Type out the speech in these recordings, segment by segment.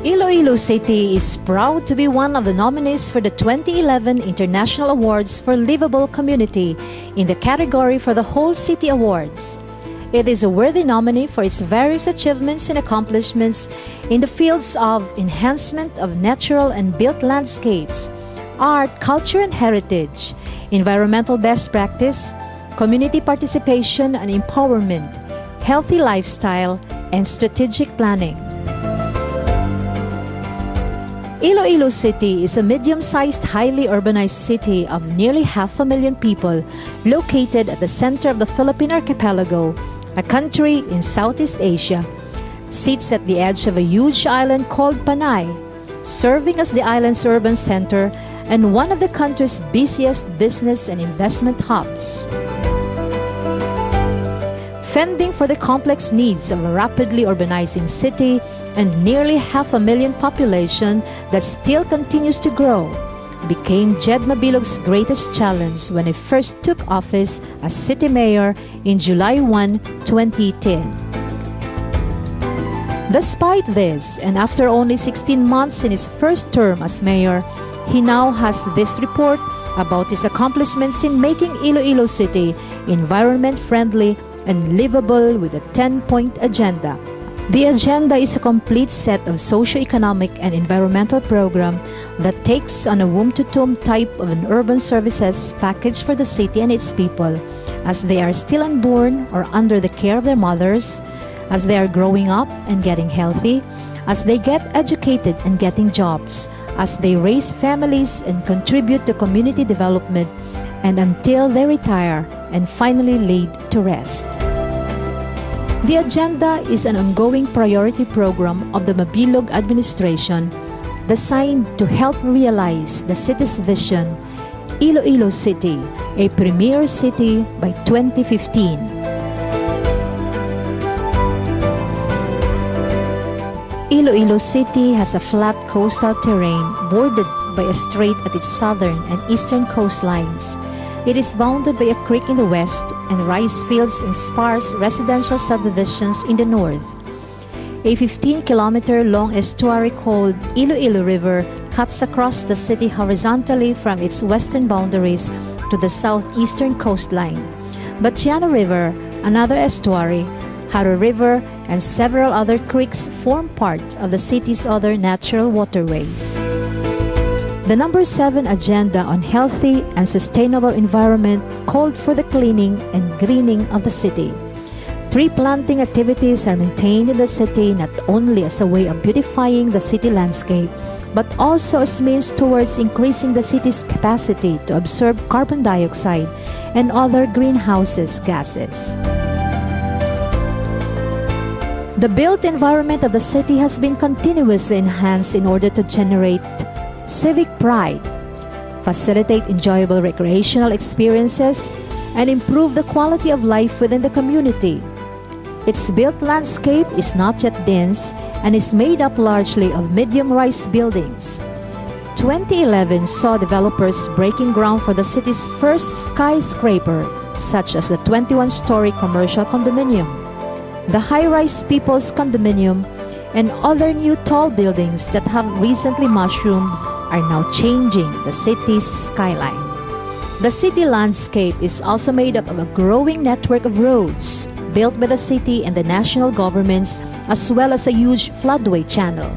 Iloilo City is proud to be one of the nominees for the 2011 International Awards for Livable Community in the category for the Whole City Awards. It is a worthy nominee for its various achievements and accomplishments in the fields of enhancement of natural and built landscapes, art, culture and heritage, environmental best practice, community participation and empowerment, healthy lifestyle, and strategic planning. Iloilo City is a medium-sized, highly urbanized city of nearly 500,000 people located at the center of the Philippine archipelago, a country in Southeast Asia. Sits at the edge of a huge island called Panay, serving as the island's urban center and one of the country's busiest business and investment hubs. Fending for the complex needs of a rapidly urbanizing city and nearly 500,000 population that still continues to grow, became Jed Mabilog's greatest challenge when he first took office as city mayor in July 1, 2010. Despite this, and after only 16 months in his first term as mayor, he now has this report about his accomplishments in making Iloilo City environment-friendly and livable with a 10-point agenda. The agenda is a complete set of socio-economic and environmental program that takes on a womb-to-tomb type of an urban services package for the city and its people as they are still unborn or under the care of their mothers, as they are growing up and getting healthy, as they get educated and getting jobs, as they raise families and contribute to community development, and until they retire and finally laid to rest. The agenda is an ongoing priority program of the Mabilog administration designed to help realize the city's vision, Iloilo City, a premier city by 2015. Iloilo City has a flat coastal terrain bordered by a strait at its southern and eastern coastlines. It is bounded by a creek in the west and rice fields and sparse residential subdivisions in the north. A 15-kilometer-long estuary called Iloilo River cuts across the city horizontally from its western boundaries to the southeastern coastline. Batiana River, another estuary, Haro River, and several other creeks form part of the city's other natural waterways. The number 7 agenda on healthy and sustainable environment called for the cleaning and greening of the city. Tree planting activities are maintained in the city not only as a way of beautifying the city landscape, but also as means towards increasing the city's capacity to absorb carbon dioxide and other greenhouse gases. The built environment of the city has been continuously enhanced in order to generate civic pride, facilitate enjoyable recreational experiences, and improve the quality of life within the community. Its built landscape is not yet dense and is made up largely of medium-rise buildings. 2011 saw developers breaking ground for the city's first skyscraper, such as the 21-story commercial condominium, the high-rise People's Condominium, and other new tall buildings that have recently mushroomed are now changing the city's skyline. The city landscape is also made up of a growing network of roads built by the city and the national governments, as well as a huge floodway channel.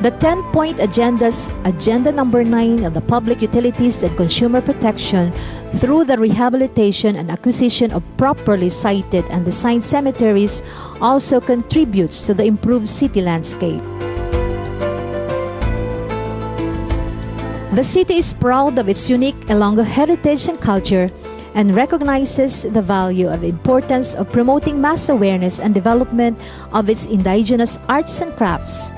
The 10-point agenda's agenda number 9 of the public utilities and consumer protection through the rehabilitation and acquisition of properly sited and designed cemeteries also contributes to the improved city landscape. The city is proud of its unique Ilonggo heritage and culture and recognizes the value of importance of promoting mass awareness and development of its indigenous arts and crafts,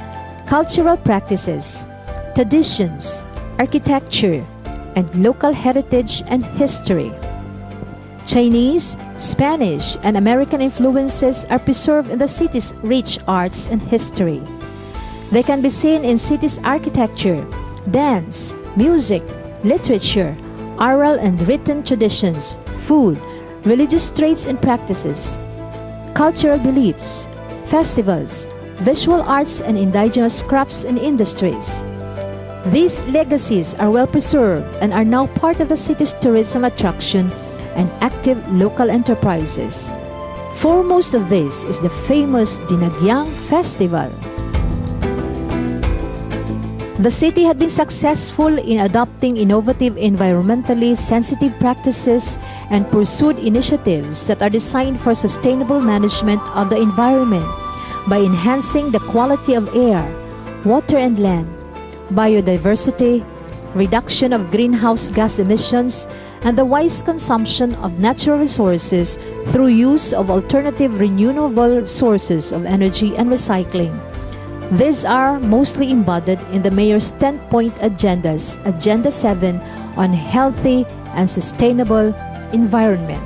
cultural practices, traditions, architecture, and local heritage and history. Chinese, Spanish, and American influences are preserved in the city's rich arts and history. They can be seen in city's architecture, dance, music, literature, oral and written traditions, food, religious traits and practices, cultural beliefs, festivals, visual arts, and indigenous crafts and industries. These legacies are well preserved and are now part of the city's tourism attraction and active local enterprises. Foremost of this is the famous Dinagyang Festival. The city had been successful in adopting innovative, environmentally sensitive practices and pursued initiatives that are designed for sustainable management of the environment by enhancing the quality of air, water and land, biodiversity, reduction of greenhouse gas emissions, and the wise consumption of natural resources through use of alternative renewable sources of energy and recycling. These are mostly embodied in the Mayor's 10-point agendas, Agenda 7 on healthy and sustainable environment.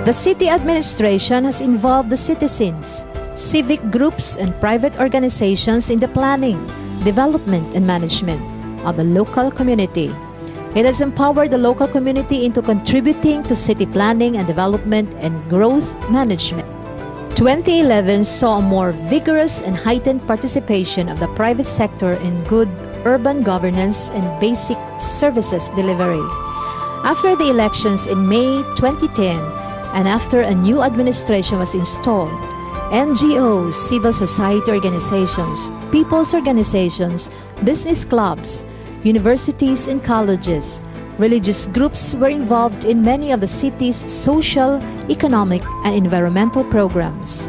The city administration has involved the citizens, civic groups, and private organizations in the planning, development, and management of the local community. It has empowered the local community into contributing to city planning and development and growth management. 2011 saw a more vigorous and heightened participation of the private sector in good urban governance and basic services delivery. After the elections in May 2010 and after a new administration was installed, NGOs, civil society organizations, people's organizations, business clubs, universities and colleges, religious groups were involved in many of the city's social, economic, and environmental programs.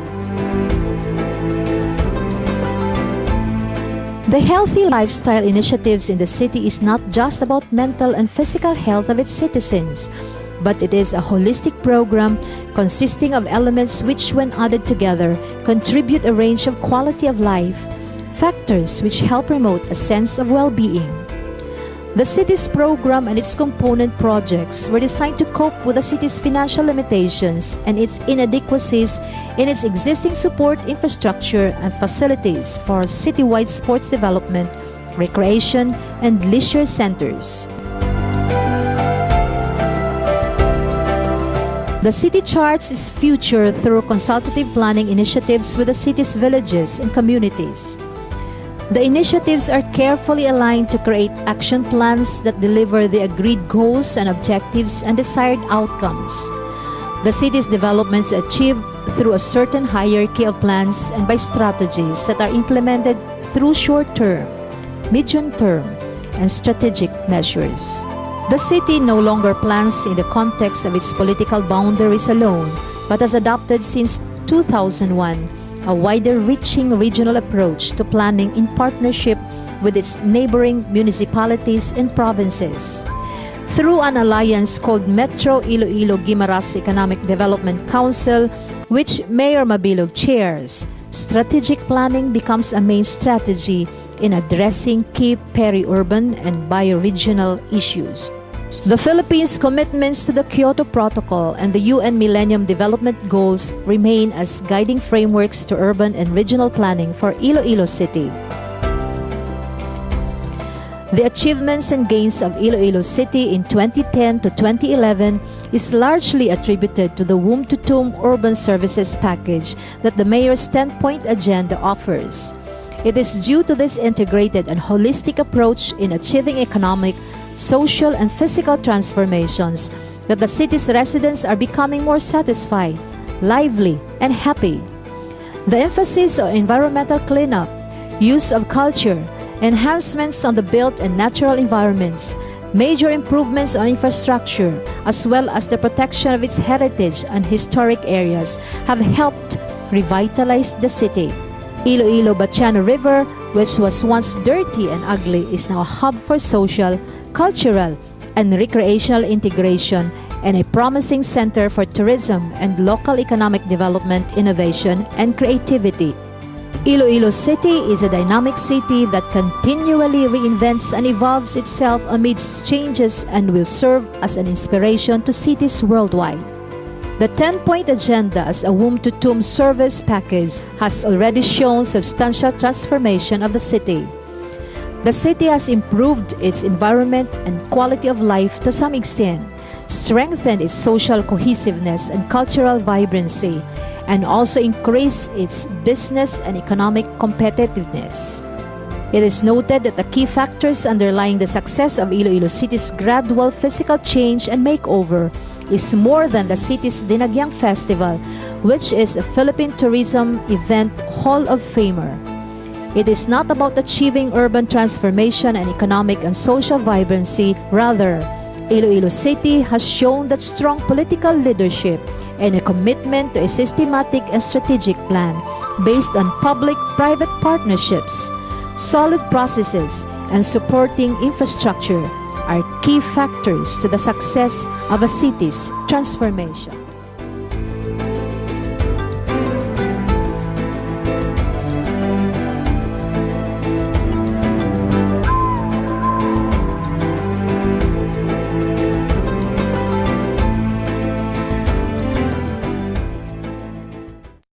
The healthy lifestyle initiatives in the city is not just about mental and physical health of its citizens, but it is a holistic program consisting of elements which, when added together, contribute a range of quality of life, factors which help promote a sense of well-being. The city's program and its component projects were designed to cope with the city's financial limitations and its inadequacies in its existing support infrastructure and facilities for citywide sports development, recreation, and leisure centers. The city charts its future through consultative planning initiatives with the city's villages and communities. The initiatives are carefully aligned to create action plans that deliver the agreed goals and objectives and desired outcomes. The city's developments are achieved through a certain hierarchy of plans and by strategies that are implemented through short-term, medium-term, and strategic measures. The city no longer plans in the context of its political boundaries alone, but has adopted since 2001 a wider-reaching regional approach to planning in partnership with its neighboring municipalities and provinces. Through an alliance called Metro Iloilo-Guimaras Economic Development Council, which Mayor Mabilog chairs, strategic planning becomes a main strategy in addressing key peri-urban and bioregional issues. The Philippines' commitments to the Kyoto Protocol and the UN Millennium Development Goals remain as guiding frameworks to urban and regional planning for Iloilo City. The achievements and gains of Iloilo City in 2010 to 2011 is largely attributed to the womb-to-tomb urban services package that the Mayor's 10-point agenda offers. It is due to this integrated and holistic approach in achieving economic, social, and physical transformations that the city's residents are becoming more satisfied, lively, and happy. The emphasis on environmental cleanup, use of culture, enhancements on the built and natural environments, major improvements on infrastructure, as well as the protection of its heritage and historic areas have helped revitalize the city. Iloilo-Batiano River, which was once dirty and ugly, is now a hub for social, cultural, and recreational integration and a promising center for tourism and local economic development, innovation, and creativity. Iloilo City is a dynamic city that continually reinvents and evolves itself amidst changes and will serve as an inspiration to cities worldwide. The 10-point agenda as a womb-to-tomb service package has already shown substantial transformation of the city. The city has improved its environment and quality of life to some extent, strengthen its social cohesiveness and cultural vibrancy, and also increase its business and economic competitiveness. It is noted that the key factors underlying the success of Iloilo City's gradual physical change and makeover is more than the city's Dinagyang Festival, which is a Philippine tourism event Hall of Famer. It is not about achieving urban transformation and economic and social vibrancy. Rather, Iloilo City has shown that strong political leadership and a commitment to a systematic and strategic plan based on public-private partnerships, solid processes, and supporting infrastructure are key factors to the success of a city's transformation.